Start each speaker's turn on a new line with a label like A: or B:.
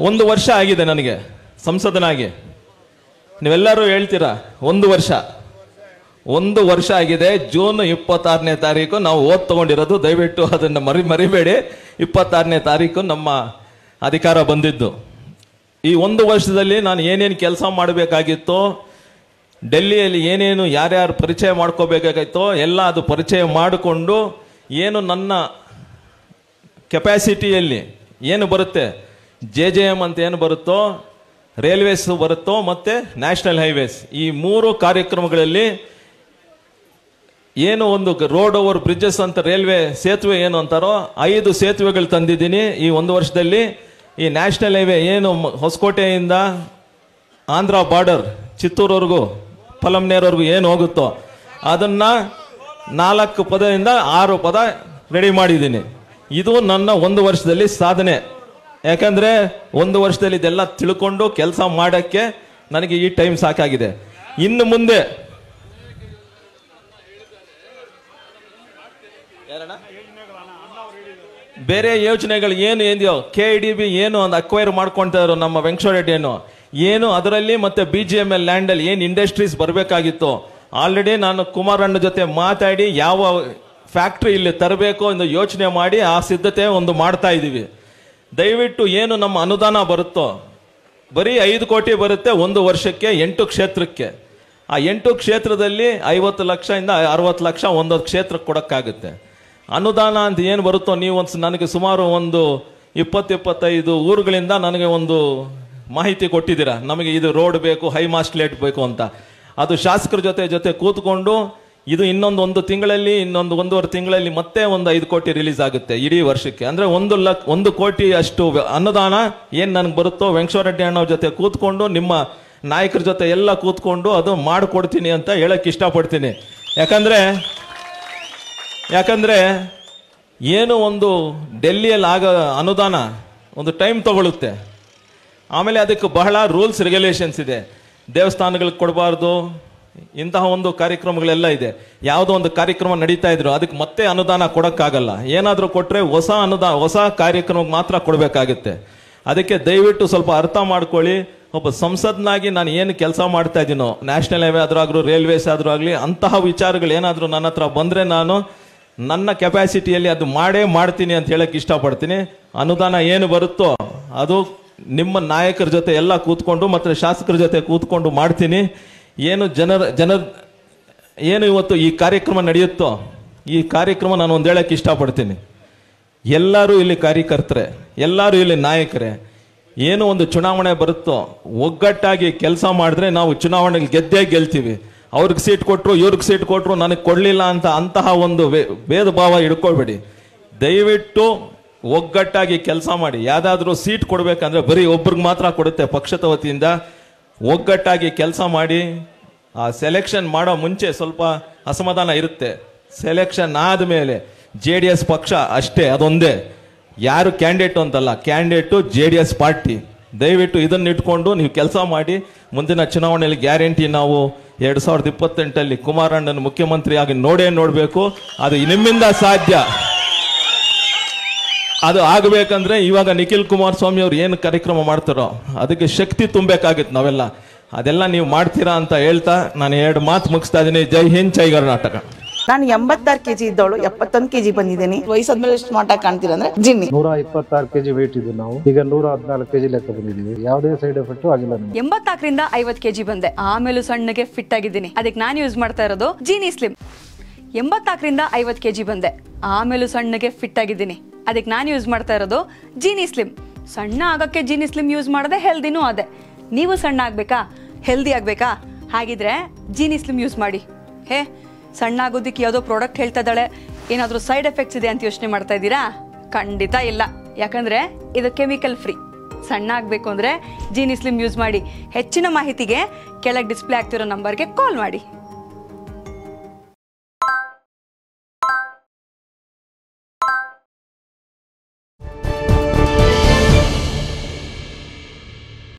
A: 1 ವರ್ಷ ಆಗಿದೆ ನನಗೆ ಸಂಸದನಾಗಿ. ನೀವೆಲ್ಲರೂ ಹೇಳ್ತೀರಾ 1 ವರ್ಷ. 1 ವರ್ಷ ಆಗಿದೆ. ಜೂನ್ 26ನೇ ತಾರೀಕು ನಾವು ಓದ್ ತಗೊಂಡಿರೋದು. ದಯವಿಟ್ಟು ಅದನ್ನು ಮರಿಬೇಡಿ. 26ನೇ ತಾರೀಕು ನಮ್ಮ ಅಧಿಕಾರ ಬಂದಿದ್ದು. ಈ 1 ವರ್ಷದಲ್ಲಿ ನಾನು ಏನೇನು ಕೆಲಸ ಮಾಡಬೇಕಾಗಿತ್ತೋ, ಡೆಲ್ಲಿಯಲ್ಲಿ ಏನೇನು ಯಾರ್ಯಾರು ಪರಿಚಯ ಮಾಡ್ಕೋಬೇಕಾಗಿತ್ತೋ ಎಲ್ಲ ಅದು ಪರಿಚಯ ಮಾಡಿಕೊಂಡು, ಏನು ನನ್ನ ಕೆಪಾಸಿಟಿಯಲ್ಲಿ ಏನು ಬರುತ್ತೆ, JJM ಅಂತ ಏನು ಬರುತ್ತೋ, ರೈಲ್ವೇಸ್ ಬರುತ್ತೋ, ಮತ್ತು ನ್ಯಾಷನಲ್ ಹೈವೇಸ್, ಈ 3 ಕಾರ್ಯಕ್ರಮಗಳಲ್ಲಿ ಏನು ಒಂದು ರೋಡ್ ಓವರ್ ಬ್ರಿಡ್ಜಸ್ ಅಂತ ರೈಲ್ವೆ ಸೇತುವೆ ಏನು ಅಂತಾರೋ 5 ಸೇತುವೆಗಳು ತಂದಿದ್ದೀನಿ ಈ 1 ವರ್ಷದಲ್ಲಿ. ಈ ನ್ಯಾಷನಲ್ ಹೈವೇ ಏನು ಹೊಸಕೋಟೆಯಿಂದ ಆಂಧ್ರ ಬಾರ್ಡರ್ ಚಿತ್ತೂರವರೆಗೂ ಪಲಮ್ನೇರ್ವರೆಗೂ ಏನು ಹೋಗುತ್ತೋ ಅದನ್ನು 4 ಪದದಿಂದ 6 ಪದ ರೆಡಿ ಮಾಡಿದ್ದೀನಿ. ಇದು ನನ್ನ 1 ವರ್ಷದಲ್ಲಿ ಸಾಧನೆ. ಯಾಕಂದರೆ 1 ವರ್ಷದಲ್ಲಿ ಇದೆಲ್ಲ ತಿಳ್ಕೊಂಡು ಕೆಲಸ ಮಾಡೋಕ್ಕೆ ನನಗೆ ಈ ಟೈಮ್ ಸಾಕಾಗಿದೆ. ಇನ್ನು ಮುಂದೆ ಬೇರೆ ಯೋಜನೆಗಳು ಏನು ಏನಿದೆಯೋ, KIDB ಏನು ಒಂದು ಅಕ್ವೈರ್ ಮಾಡ್ಕೊಳ್ತಾ ಇರೋ ನಮ್ಮ ವೆಂಕಟೇಶ್ವರ ರೆಡ್ಡಿ ಏನು ಅದರಲ್ಲಿ, ಮತ್ತೆ BGML ಲ್ಯಾಂಡಲ್ಲಿ ಏನು ಇಂಡಸ್ಟ್ರೀಸ್ ಬರಬೇಕಾಗಿತ್ತು, ಆಲ್ರೆಡಿ ನಾನು ಕುಮಾರಣ್ಣ ಜೊತೆ ಮಾತಾಡಿ ಯಾವ ಫ್ಯಾಕ್ಟ್ರಿ ಇಲ್ಲಿ ತರಬೇಕು ಎಂದು ಯೋಚನೆ ಮಾಡಿ ಆ ಸಿದ್ಧತೆ ಒಂದು ಮಾಡ್ತಾ ಇದ್ದೀವಿ. ದಯವಿಟ್ಟು ಏನು ನಮ್ಮ ಅನುದಾನ ಬರುತ್ತೋ, ಬರೀ 5 ಕೋಟಿ ಬರುತ್ತೆ 1 ವರ್ಷಕ್ಕೆ 8 ಕ್ಷೇತ್ರಕ್ಕೆ. ಆ 8 ಕ್ಷೇತ್ರದಲ್ಲಿ 50 ಲಕ್ಷದಿಂದ 60 ಲಕ್ಷ ಒಂದೊಂದು ಕ್ಷೇತ್ರಕ್ಕೆ ಕೊಡೋಕ್ಕಾಗುತ್ತೆ. ಅನುದಾನ ಅಂತ ಏನು ಬರುತ್ತೋ, ನೀವು ನನಗೆ ಸುಮಾರು ಒಂದು 20-25 ಊರುಗಳಿಂದ ನನಗೆ ಒಂದು ಮಾಹಿತಿ ಕೊಟ್ಟಿದ್ದೀರಾ, ನಮಗೆ ಇದು ರೋಡ್ ಬೇಕು, ಹೈ ಮಾಸ್ಟ್ಲೇಟ್ ಬೇಕು ಅಂತ. ಅದು ಶಾಸಕರ ಜೊತೆ ಕೂತ್ಕೊಂಡು ಇದು ಇನ್ನೊಂದು 1 ತಿಂಗಳಲ್ಲಿ, ಇನ್ನೊಂದು 1.5 ತಿಂಗಳಲ್ಲಿ ಮತ್ತೆ ಒಂದು 5 ಕೋಟಿ ರಿಲೀಸ್ ಆಗುತ್ತೆ ಇಡೀ ವರ್ಷಕ್ಕೆ. ಅಂದರೆ 1 ಕೋಟಿ ಅಷ್ಟು ಅನುದಾನ ಏನು ನನಗೆ ಬರುತ್ತೋ ವೆಂಕಟೇಶ್ವರ ರೆಡ್ಡಿ ಅಣ್ಣವ್ರ ಜೊತೆ ಕೂತ್ಕೊಂಡು, ನಿಮ್ಮ ನಾಯಕರ ಜೊತೆ ಎಲ್ಲ ಕೂತ್ಕೊಂಡು ಅದು ಮಾಡಿಕೊಡ್ತೀನಿ ಅಂತ ಹೇಳಕ್ಕೆ ಇಷ್ಟಪಡ್ತೀನಿ. ಯಾಕಂದರೆ ಏನು ಒಂದು ಡೆಲ್ಲಿಯಲ್ಲಿ ಆಗೋ ಅನುದಾನ ಒಂದು ಟೈಮ್ ತಗೊಳ್ಳುತ್ತೆ. ಆಮೇಲೆ ಅದಕ್ಕೆ ಬಹಳ ರೂಲ್ಸ್ ರೆಗ್ಯುಲೇಷನ್ಸ್ ಇದೆ. ದೇವಸ್ಥಾನಗಳಿಗೆ ಕೊಡಬಾರ್ದು, ಇಂತಹ ಒಂದು ಕಾರ್ಯಕ್ರಮಗಳೆಲ್ಲ ಇದೆ. ಯಾವುದೋ ಒಂದು ಕಾರ್ಯಕ್ರಮ ನಡೀತಾ ಇದ್ರು ಅದಕ್ಕೆ ಮತ್ತೆ ಅನುದಾನ ಕೊಡೋಕ್ಕಾಗಲ್ಲ. ಏನಾದರೂ ಕೊಟ್ಟರೆ ಹೊಸ ಕಾರ್ಯಕ್ರಮಕ್ಕೆ ಮಾತ್ರ ಕೊಡಬೇಕಾಗುತ್ತೆ. ಅದಕ್ಕೆ ದಯವಿಟ್ಟು ಸ್ವಲ್ಪ ಅರ್ಥ ಮಾಡ್ಕೊಳ್ಳಿ. ಒಬ್ಬ ಸಂಸದನಾಗಿ ನಾನು ಏನು ಕೆಲಸ ಮಾಡ್ತಾ ಇದ್ದೀನೋ, ನ್ಯಾಷನಲ್ ಹೈವೇ ಆದರೂ ಆಗಲಿ, ರೈಲ್ವೇಸ್ ಆದರೂ ಆಗಲಿ, ಅಂತಹ ವಿಚಾರಗಳು ಏನಾದರೂ ನನ್ನ ಹತ್ರ ಬಂದರೆ ನಾನು ನನ್ನ ಕೆಪಾಸಿಟಿಯಲ್ಲಿ ಅದು ಮಾಡ್ತೀನಿ ಅಂತ ಹೇಳಕ್ಕೆ ಇಷ್ಟಪಡ್ತೀನಿ. ಅನುದಾನ ಏನು ಬರುತ್ತೋ ಅದು ನಿಮ್ಮ ನಾಯಕರ ಜೊತೆ ಎಲ್ಲ ಕೂತ್ಕೊಂಡು ಮತ್ತು ಶಾಸಕರ ಜೊತೆ ಕೂತ್ಕೊಂಡು ಮಾಡ್ತೀನಿ. ಏನು ಏನು ಇವತ್ತು ಈ ಕಾರ್ಯಕ್ರಮ ನಡೆಯುತ್ತೋ, ಈ ಕಾರ್ಯಕ್ರಮ ನಾನು ಒಂದು ಹೇಳಕ್ಕೆ ಇಷ್ಟಪಡ್ತೀನಿ. ಎಲ್ಲರೂ ಇಲ್ಲಿ ಕಾರ್ಯಕರ್ತರೆ, ಎಲ್ಲರೂ ಇಲ್ಲಿ ನಾಯಕರೇ. ಏನು ಒಂದು ಚುನಾವಣೆ ಬರುತ್ತೋ ಒಗ್ಗಟ್ಟಾಗಿ ಕೆಲಸ ಮಾಡಿದ್ರೆ ನಾವು ಚುನಾವಣೆಗೆ ಗೆಲ್ತೀವಿ. ಅವ್ರಿಗೆ ಸೀಟ್ ಕೊಟ್ಟರು, ಇವ್ರಿಗೆ ಸೀಟ್ ಕೊಟ್ಟರು, ನನಗೆ ಕೊಡಲಿಲ್ಲ ಅಂತಹ ಒಂದು ಭೇದ ಭಾವ ಇಡ್ಕೊಳ್ಬೇಡಿ. ದಯವಿಟ್ಟು ಒಗ್ಗಟ್ಟಾಗಿ ಕೆಲಸ ಮಾಡಿ. ಯಾವುದಾದ್ರೂ ಸೀಟ್ ಕೊಡಬೇಕಂದ್ರೆ ಬರೀ ಒಬ್ರಿಗೆ ಮಾತ್ರ ಕೊಡುತ್ತೆ ಪಕ್ಷದ ವತಿಯಿಂದ. ಒಗ್ಗಟ್ಟಾಗಿ ಕೆಲಸ ಮಾಡಿ. ಆ ಸೆಲೆಕ್ಷನ್ ಮಾಡೋ ಮುಂಚೆ ಸ್ವಲ್ಪ ಅಸಮಾಧಾನ ಇರುತ್ತೆ. ಸೆಲೆಕ್ಷನ್ ಆದಮೇಲೆ JDS ಪಕ್ಷ ಅಷ್ಟೇ, ಅದೊಂದೇ. ಯಾರು ಕ್ಯಾಂಡಿಡೇಟು ಅಂತಲ್ಲ, ಕ್ಯಾಂಡಿಡೇಟು JDS ಪಾರ್ಟಿ. ದಯವಿಟ್ಟು ಇದನ್ನು ಇಟ್ಕೊಂಡು ನೀವು ಕೆಲಸ ಮಾಡಿ. ಮುಂದಿನ ಚುನಾವಣೆಯಲ್ಲಿ ಗ್ಯಾರಂಟಿ ನಾವು 2028 ಕುಮಾರಣ್ಣನ ಮುಖ್ಯಮಂತ್ರಿಯಾಗಿ ನೋಡಬೇಕು. ಅದು ನಿಮ್ಮಿಂದ ಸಾಧ್ಯ. ಅದು ಆಗಬೇಕಂದ್ರೆ ಇವಾಗ ನಿಖಿಲ್ ಕುಮಾರಸ್ವಾಮಿ ಅವ್ರು ಏನು ಕಾರ್ಯಕ್ರಮ ಮಾಡ್ತಾರೋ ಅದಕ್ಕೆ ಶಕ್ತಿ ತುಂಬಬೇಕಾಗಿತ್ತು ನಾವೆಲ್ಲ. ಅದೆಲ್ಲ ನೀವು ಮಾಡ್ತೀರಾ ಅಂತ ಹೇಳ್ತಾ ನಾನು 2 ಮಾತು ಮುಗಿಸ್ತಾ ಇದ್ದೀನಿ. ಜೈ ಹಿಂದ್, ಜೈ ಕರ್ನಾಟಕ.
B: ನಾನು 86 kg ಇದ್ದವಳು 71 kg ಬಂದಿದ್ದೀನಿ. ವಯಸ್ಸಾದ್ಮೇಲೆ ಸ್ಮಾರ್ಟ್ ಆಗಿ ಕಾಣ್ತೀರಾ ಅಂದ್ರೆ ಜಿನ್ನಿ.
C: 126 kg ವೇಟ್ ಇದೆ. ನಾವು ಈಗ 114 kg ಲೆಕ್ಕ ಬಂದಿದ್ದೀವಿ. ಯಾವುದೇ ಸೈಡ್ ಎಫೆಕ್ಟ್ ಆಗಿಲ್ಲ.
D: 84ರಿಂದ 50 kg ಬಂದೆ. ಆಮೇಲೆ ಸಣ್ಣಗೆ ಫಿಟ್ ಆಗಿದ್ದೀನಿ. ಅದಕ್ಕೆ ನಾನು ಯೂಸ್ ಮಾಡ್ತಾ ಇರೋದು ಜೀನಿ ಸ್ಲಿಮ್. 84ರಿಂದ 50 kg ಬಂದೆ. ಆಮೇಲೆ ಸಣ್ಣಗೆ ಫಿಟ್ ಆಗಿದ್ದೀನಿ. ಅದಕ್ಕೆ ನಾನು ಯೂಸ್ ಮಾಡ್ತಾ ಇರೋದು ಜೀನಿ ಸ್ಲಿಮ್. ಸಣ್ಣ ಆಗಕ್ಕೆ ಜೀನಿ ಸ್ಲಿಮ್ ಯೂಸ್ ಮಾಡದೆ ಹೆಲ್ದಿನೂ ಅದೇ. ನೀವು ಸಣ್ಣ ಆಗ್ಬೇಕಾ, ಹೆಲ್ದಿ ಆಗ್ಬೇಕಾ? ಹಾಗಿದ್ರೆ ಜೀನಿ ಸ್ಲಿಮ್ ಯೂಸ್ ಮಾಡಿ. ಸಣ್ಣ ಆಗೋದಕ್ಕೆ ಯಾವುದೋ ಪ್ರಾಡಕ್ಟ್ ಹೇಳ್ತಾ ಇದ್ದಾಳೆ, ಏನಾದರೂ ಸೈಡ್ ಎಫೆಕ್ಟ್ಸ್ ಇದೆ ಅಂತ ಯೋಚನೆ ಮಾಡ್ತಾ ಇದ್ದೀರಾ? ಖಂಡಿತ ಇಲ್ಲ. ಯಾಕಂದ್ರೆ ಇದು ಕೆಮಿಕಲ್ ಫ್ರೀ. ಸಣ್ಣ ಆಗಬೇಕು ಅಂದರೆ ಜೀನಿ ಸ್ಲಿಮ್ ಯೂಸ್ ಮಾಡಿ. ಹೆಚ್ಚಿನ ಮಾಹಿತಿಗೆ ಕೆಳಗೆ ಡಿಸ್ಪ್ಲೇ ಆಗ್ತಿರೋ ನಂಬರ್ಗೆ ಕಾಲ್ ಮಾಡಿ.